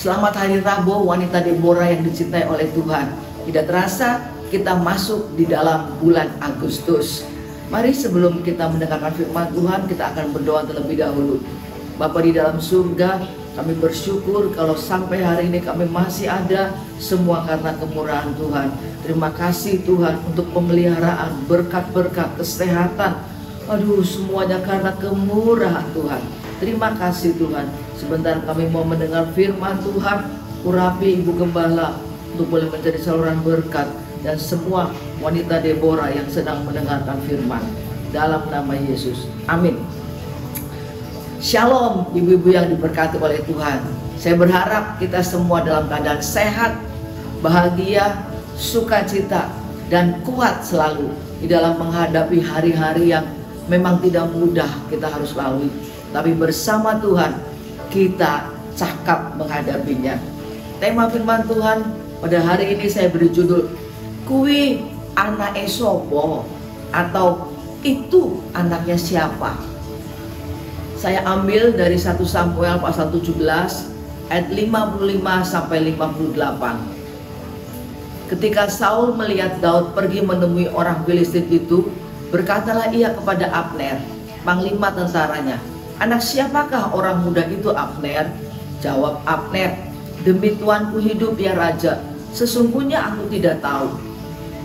Selamat Hari Rabu, wanita Deborah yang dicintai oleh Tuhan. Tidak terasa kita masuk di dalam bulan Agustus. Mari sebelum kita mendengarkan firman Tuhan, kita akan berdoa terlebih dahulu. Bapa di dalam surga, kami bersyukur kalau sampai hari ini kami masih ada, semua karena kemurahan Tuhan. Terima kasih Tuhan untuk pemeliharaan, berkat-berkat, kesehatan. Aduh, semuanya karena kemurahan Tuhan. Terima kasih Tuhan. Sebentar kami mau mendengar firman Tuhan. Urapi Ibu Gembala untuk boleh menjadi saluran berkat, dan semua wanita Deborah yang sedang mendengarkan firman. Dalam nama Yesus, amin. Shalom ibu-ibu yang diberkati oleh Tuhan. Saya berharap kita semua dalam keadaan sehat, bahagia, sukacita, dan kuat selalu di dalam menghadapi hari-hari yang memang tidak mudah kita harus lalui. Tapi bersama Tuhan kita cakap menghadapinya. Tema firman Tuhan pada hari ini saya beri judul Kui anak Esopo, atau itu anaknya siapa. Saya ambil dari 1 Samuel pasal 17 ayat 55 sampai 58. Ketika Saul melihat Daud pergi menemui orang Filistin itu, berkatalah ia kepada Abner, panglima tentaranya, "Anak siapakah orang muda itu, Abner?" Jawab Abner, "Demi tuanku hidup ya Raja, sesungguhnya aku tidak tahu."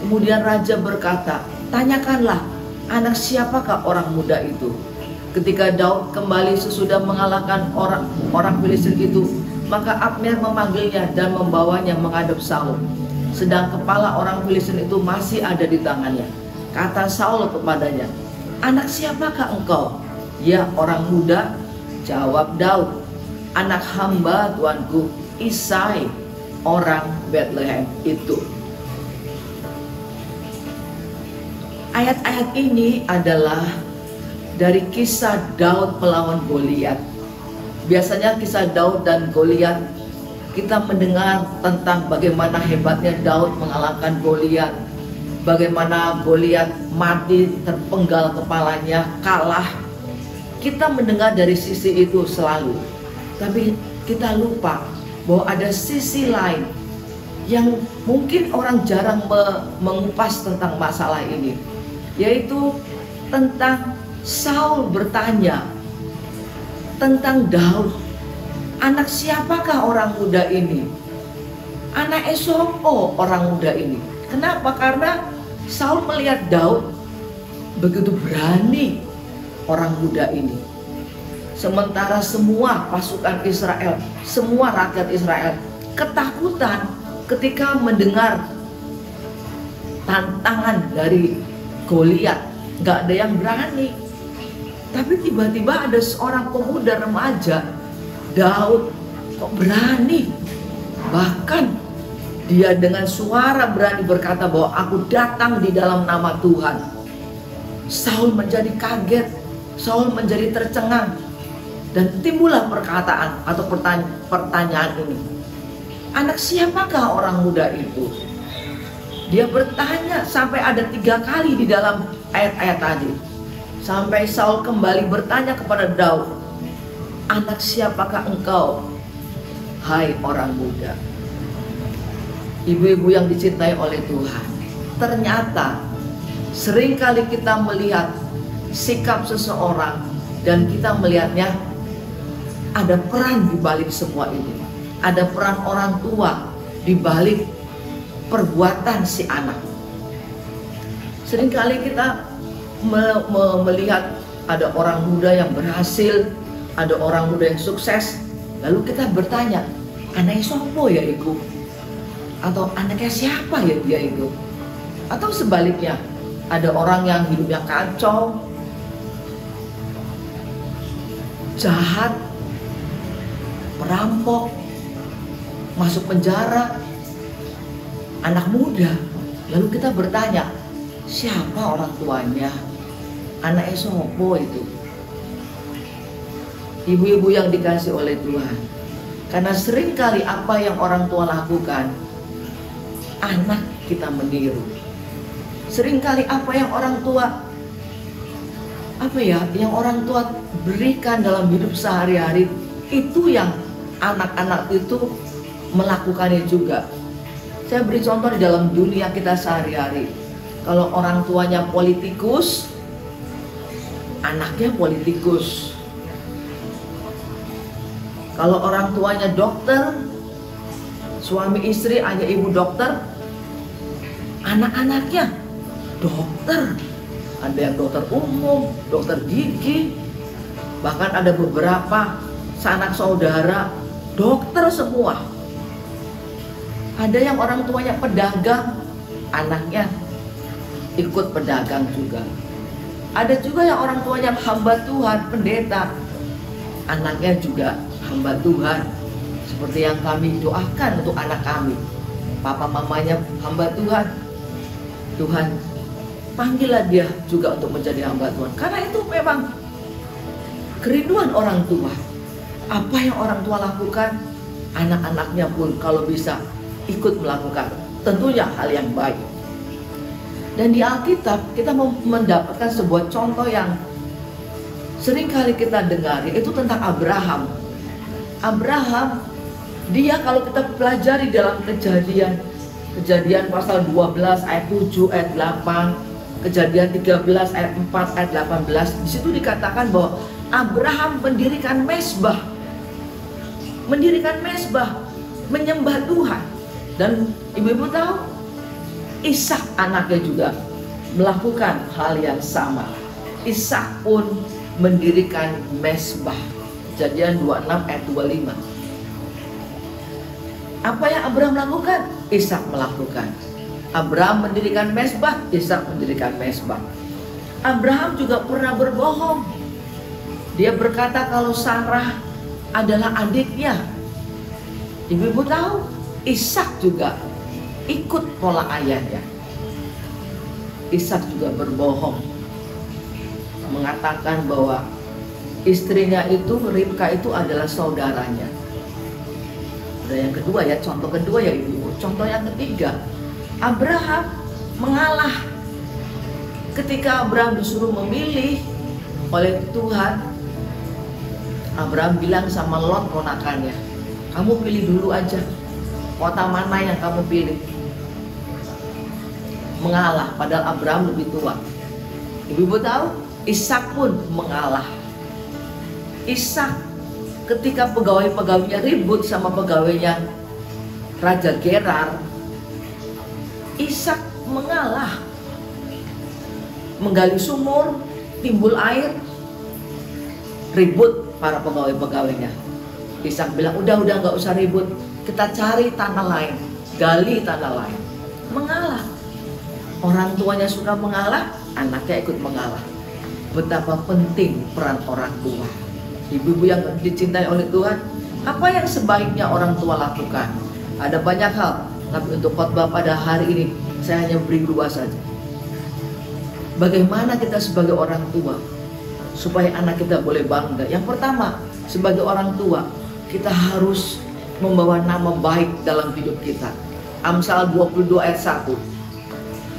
Kemudian Raja berkata, "Tanyakanlah, anak siapakah orang muda itu?" Ketika Daud kembali sesudah mengalahkan orang Filistin itu, maka Abner memanggilnya dan membawanya menghadap Saul. Sedang kepala orang Filistin itu masih ada di tangannya. Kata Saul kepadanya, "Anak siapakah engkau?" "Ya, orang muda." Jawab Daud, "Anak hamba tuanku Isai, orang Bethlehem itu." Ayat-ayat ini adalah dari kisah Daud melawan Goliat. Biasanya kisah Daud dan Goliat kita mendengar tentang bagaimana hebatnya Daud mengalahkan Goliat, bagaimana Goliat mati terpenggal kepalanya, kalah. Kita mendengar dari sisi itu selalu. Tapi kita lupa bahwa ada sisi lain yang mungkin orang jarang mengupas tentang masalah ini, yaitu tentang Saul bertanya tentang Daud, "Anak siapakah orang muda ini? Anak Esopo orang muda ini." Kenapa? Karena Saul melihat Daud begitu berani orang muda ini. Sementara semua pasukan Israel, semua rakyat Israel ketakutan ketika mendengar tantangan dari Goliat. Gak ada yang berani. Tapi tiba-tiba ada seorang pemuda remaja, Daud, kok berani. Bahkan dia dengan suara berani berkata bahwa aku datang di dalam nama Tuhan. Saul menjadi kaget, Saul menjadi tercengang. Dan timbullah perkataan atau pertanyaan ini, "Anak siapakah orang muda itu?" Dia bertanya sampai ada 3 kali di dalam ayat-ayat tadi. Sampai Saul kembali bertanya kepada Daud, "Anak siapakah engkau, hai orang muda?" Ibu-ibu yang dicintai oleh Tuhan, ternyata seringkali kita melihat sikap seseorang dan kita melihatnya ada peran di balik semua ini. Ada peran orang tua di balik perbuatan si anak. Seringkali kita melihat ada orang muda yang berhasil, ada orang muda yang sukses, lalu kita bertanya, "Anaknya sopo ya itu?" Atau "Anaknya siapa ya dia itu?" Atau sebaliknya, ada orang yang hidupnya kacau, jahat, perampok, masuk penjara, anak muda. Lalu kita bertanya, siapa orang tuanya? Anaknya sopo itu? Ibu-ibu yang dikasih oleh Tuhan, karena seringkali apa yang orang tua lakukan, anak kita meniru. Seringkali apa yang orang tua yang orang tua berikan dalam hidup sehari-hari, itu yang anak-anak itu melakukannya juga. Saya beri contoh di dalam dunia kita sehari-hari. Kalau orang tuanya politikus, anaknya politikus. Kalau orang tuanya dokter, suami istri, ayah ibu dokter, anak-anaknya dokter. Ada yang dokter umum, dokter gigi, bahkan ada beberapa sanak saudara dokter semua. Ada yang orang tuanya pedagang, anaknya ikut pedagang juga. Ada juga yang orang tuanya hamba Tuhan, pendeta, anaknya juga hamba Tuhan. Seperti yang kami doakan untuk anak kami, papa mamanya hamba Tuhan. Tuhan panggillah dia juga untuk menjadi hamba Tuhan, karena itu memang kerinduan orang tua. Apa yang orang tua lakukan, anak-anaknya pun kalau bisa ikut melakukan, tentunya hal yang baik. Dan di Alkitab kita mendapatkan sebuah contoh yang sering kali kita dengar, yaitu tentang Abraham. Abraham, dia kalau kita pelajari dalam Kejadian pasal 12 ayat 7 ayat 8, Kejadian 13 ayat 4 ayat 18, di situ dikatakan bahwa Abraham mendirikan mezbah, menyembah Tuhan. Dan ibu-ibu tahu, Ishak anaknya juga melakukan hal yang sama. Ishak pun mendirikan mezbah. Kejadian 26 ayat 25. Apa yang Abraham lakukan? Ishak melakukan. Abraham mendirikan mezbah, Ishak mendirikan mezbah. Abraham juga pernah berbohong. Dia berkata kalau Sarah adalah adiknya. Ibu-ibu tahu, Ishak juga ikut pola ayahnya. Ishak juga berbohong, mengatakan bahwa istrinya itu, Ribka itu adalah saudaranya. Ada yang kedua ya, contoh kedua ya ibu. Contoh yang ketiga, Abraham mengalah. Ketika Abraham disuruh memilih oleh Tuhan, Abraham bilang sama Lot ponakannya, kamu pilih dulu aja, kota mana yang kamu pilih. Mengalah, padahal Abraham lebih tua. Ibu tahu, Ishak pun mengalah. Ishak ketika pegawai-pegawainya ribut sama pegawainya Raja Gerar, Ishak mengalah. Menggali sumur, timbul air, ribut para pegawai-pegawainya. Ishak bilang, udah nggak usah ribut, kita cari tanah lain, gali tanah lain. Mengalah. Orang tuanya suka mengalah, anaknya ikut mengalah. Betapa penting peran orang tua. Ibu-ibu yang dicintai oleh Tuhan, apa yang sebaiknya orang tua lakukan? Ada banyak hal, tapi untuk khotbah pada hari ini saya hanya beri dua saja. Bagaimana kita sebagai orang tua supaya anak kita boleh bangga? Yang pertama, sebagai orang tua kita harus membawa nama baik dalam hidup kita. Amsal 22 ayat 1.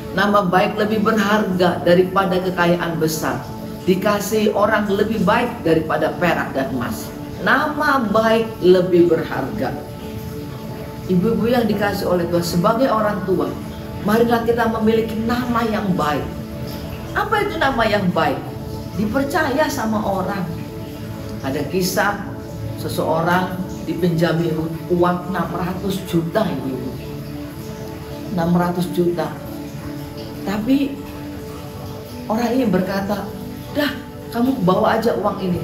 Nama baik lebih berharga daripada kekayaan besar. Dikasih orang lebih baik daripada perak dan emas. Nama baik lebih berharga. Ibu-ibu yang dikasih oleh Tuhan, sebagai orang tua, marilah kita memiliki nama yang baik. Apa itu nama yang baik? Dipercaya sama orang. Ada kisah seseorang dipinjami uang 600 juta ibu-ibu. 600 juta. Tapi orang ini berkata, dah kamu bawa aja uang ini,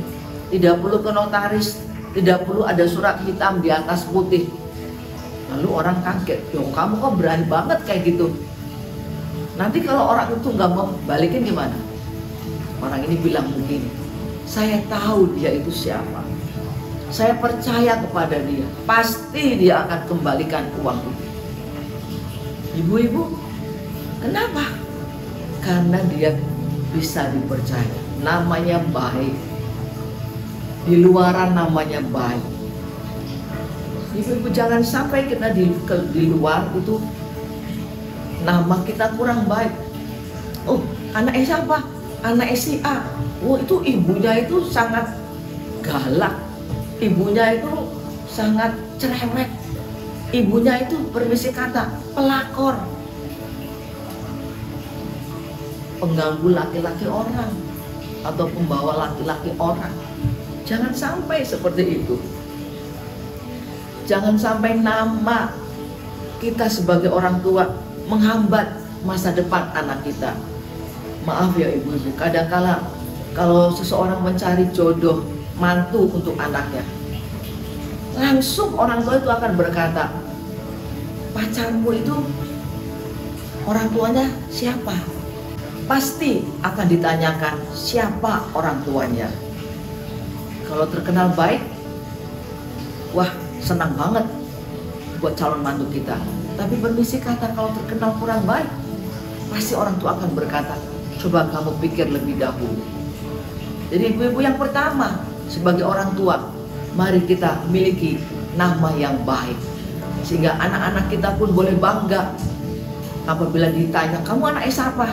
tidak perlu ke notaris, tidak perlu ada surat hitam di atas putih. Lalu orang kaget, dong kamu kok berani banget kayak gitu. Nanti kalau orang itu nggak mau balikin gimana? Orang ini bilang begini, saya tahu dia itu siapa, saya percaya kepada dia, pasti dia akan kembalikan uang itu. Ibu-ibu, kenapa? Karena dia bisa dipercaya, namanya baik, di luaran namanya baik. Ibu-ibu jangan sampai kita di luar itu nama kita kurang baik. Oh, anaknya siapa? Anaknya si A. Oh, itu ibunya itu sangat galak, ibunya itu sangat cerewet. Ibunya itu bermisi kata pelakor, pengganggu laki-laki orang atau pembawa laki-laki orang. Jangan sampai seperti itu. Jangan sampai nama kita sebagai orang tua menghambat masa depan anak kita. Maaf ya ibu-ibu, kadangkala kalau seseorang mencari jodoh mantu untuk anaknya, langsung orang tua itu akan berkata, pacarmu itu orang tuanya siapa? Pasti akan ditanyakan siapa orang tuanya. Kalau terkenal baik, wah senang banget buat calon mantu kita. Tapi permisi kata, kalau terkenal kurang baik, pasti orang tua akan berkata, coba kamu pikir lebih dahulu. Jadi ibu-ibu, yang pertama sebagai orang tua, mari kita miliki nama yang baik, sehingga anak-anak kita pun boleh bangga apabila ditanya, kamu anaknya siapa?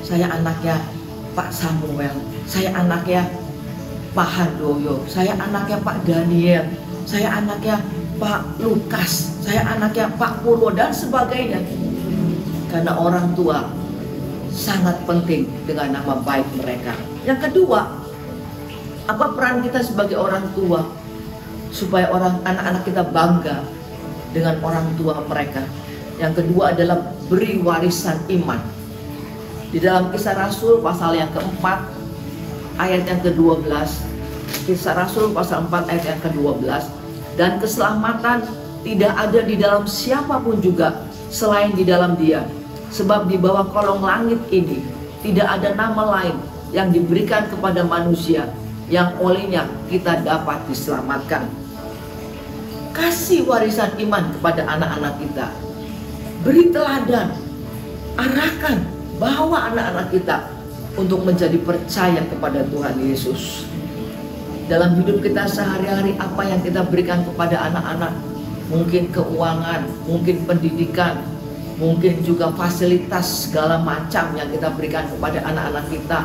Saya anaknya Pak Samuel, saya anaknya Pak Handoyo, saya anaknya Pak Daniel, saya anaknya Pak Lukas, saya anaknya Pak Purwo, dan sebagainya. Karena orang tua sangat penting dengan nama baik mereka. Yang kedua, apa peran kita sebagai orang tua supaya anak-anak kita bangga dengan orang tua mereka? Yang kedua adalah beri warisan iman. Di dalam Kisah Rasul pasal yang keempat ayat yang ke-12, Kisah Rasul pasal 4 ayat yang ke-12, dan keselamatan tidak ada di dalam siapapun juga selain di dalam Dia, sebab di bawah kolong langit ini tidak ada nama lain yang diberikan kepada manusia yang olehnya kita dapat diselamatkan. Kasih warisan iman kepada anak-anak kita, beri teladan, arahkan, bawa anak-anak kita untuk menjadi percaya kepada Tuhan Yesus. Dalam hidup kita sehari-hari, apa yang kita berikan kepada anak-anak, mungkin keuangan, mungkin pendidikan, mungkin juga fasilitas segala macam yang kita berikan kepada anak-anak kita,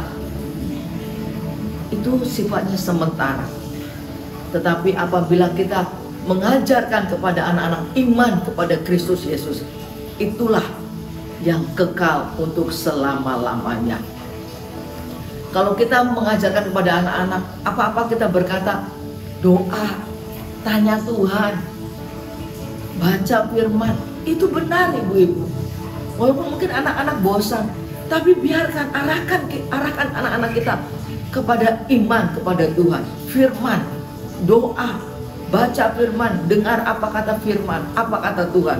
itu sifatnya sementara. Tetapi apabila kita mengajarkan kepada anak-anak iman kepada Kristus Yesus, itulah yang kekal untuk selama-lamanya. Kalau kita mengajarkan kepada anak-anak, apa-apa kita berkata doa, tanya Tuhan, baca firman, itu benar ibu-ibu. Walaupun mungkin anak-anak bosan, tapi biarkan, arahkan anak-anak kita kepada iman kepada Tuhan, firman, doa, baca firman, dengar apa kata firman, apa kata Tuhan.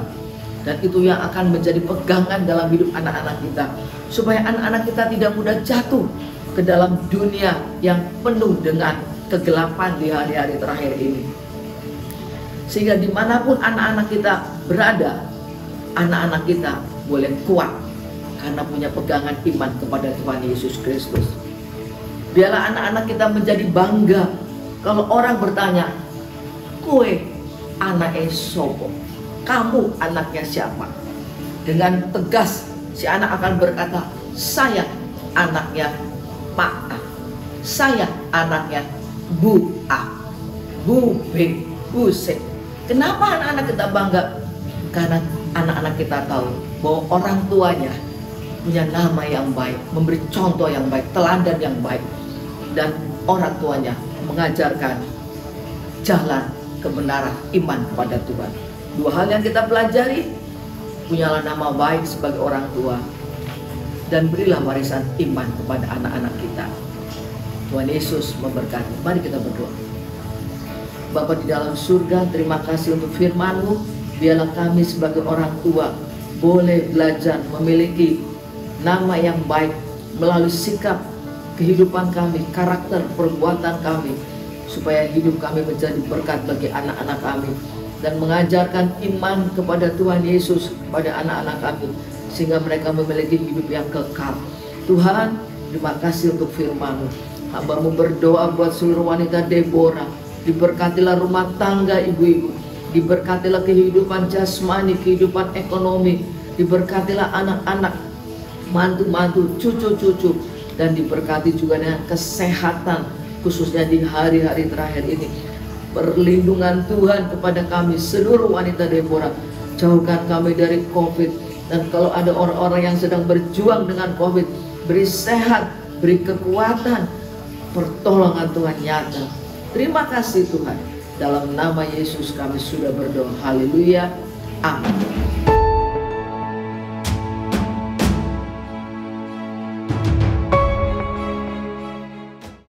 Dan itu yang akan menjadi pegangan dalam hidup anak-anak kita, supaya anak-anak kita tidak mudah jatuh ke dalam dunia yang penuh dengan kegelapan di hari-hari terakhir ini. Sehingga dimanapun anak-anak kita berada, anak-anak kita boleh kuat karena punya pegangan iman kepada Tuhan Yesus Kristus. Biarlah anak-anak kita menjadi bangga kalau orang bertanya, kue anaknya sopo, kamu anaknya siapa? Dengan tegas si anak akan berkata, saya anaknya Pak A, saya anaknya Bu A, Bu B, Bu C. Kenapa anak-anak kita bangga? Karena anak-anak kita tahu bahwa orang tuanya punya nama yang baik, memberi contoh yang baik, teladan yang baik, dan orang tuanya mengajarkan jalan kebenaran iman kepada Tuhan. Dua hal yang kita pelajari, punyalah nama baik sebagai orang tua, dan berilah warisan iman kepada anak-anak kita. Tuhan Yesus memberkati. Mari kita berdoa. Bapa di dalam surga, terima kasih untuk firman-Mu. Biarlah kami sebagai orang tua boleh belajar memiliki nama yang baik melalui sikap kehidupan kami, karakter, perbuatan kami, supaya hidup kami menjadi berkat bagi anak-anak kami, dan mengajarkan iman kepada Tuhan Yesus kepada anak-anak kami, sehingga mereka memiliki hidup yang kekal. Tuhan, terima kasih untuk firman-Mu. Hamba-Mu berdoa buat seluruh wanita Deborah, diberkatilah rumah tangga ibu-ibu, diberkatilah kehidupan jasmani, kehidupan ekonomi, diberkatilah anak-anak, mantu-mantu, cucu-cucu, dan diberkati juga dengan kesehatan, khususnya di hari-hari terakhir ini. perlindungan Tuhan kepada kami seluruh wanita Deborah. Jauhkan kami dari COVID, dan kalau ada orang-orang yang sedang berjuang dengan COVID, beri sehat, beri kekuatan, pertolongan Tuhan nyata. Terima kasih Tuhan. Dalam nama Yesus kami sudah berdoa. Haleluya. Amin.